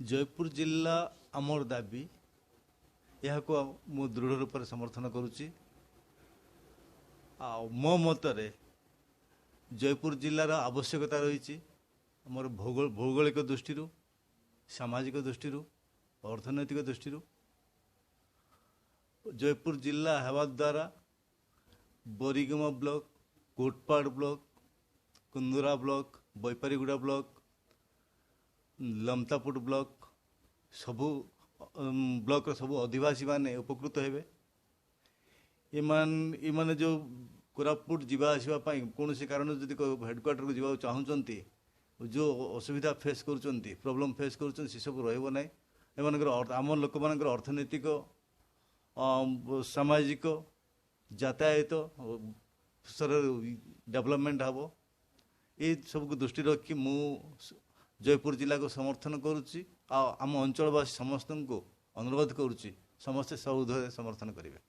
जयपुर जिला आमर दाबी यह मु दृढ़ रूप से समर्थन करुच्ची मो मतरे जयपुर जिलार आवश्यकता रही आमर भौगोलिक दृष्टि सामाजिक दृष्टि अर्थनैतिक दृष्टि जयपुर जिला हेबा द्वारा Boriguma block Kotpad block Kundura block Baipariguda block Lamtapur block सबू ब्लॉक सबू आदिवासी माने उपकृत हेबे इमाने जो कोरापुट जीवा आसवा कौन से कारण जदि हेडक्वार्टर को जावा चाहूँगी जो असुविधा फेस कर प्रॉब्लम फेस कर सब रहा आम लोक मान अर्थनैतिक सामाजिक यातायात डेवलपमेंट हम ये सब दृष्टि रखी मु जयपुर जिला को समर्थन करुच्ची आम अंचलवासी समस्त को अनुरोध करुच्ची समस्ते सब समर्थन करेंगे।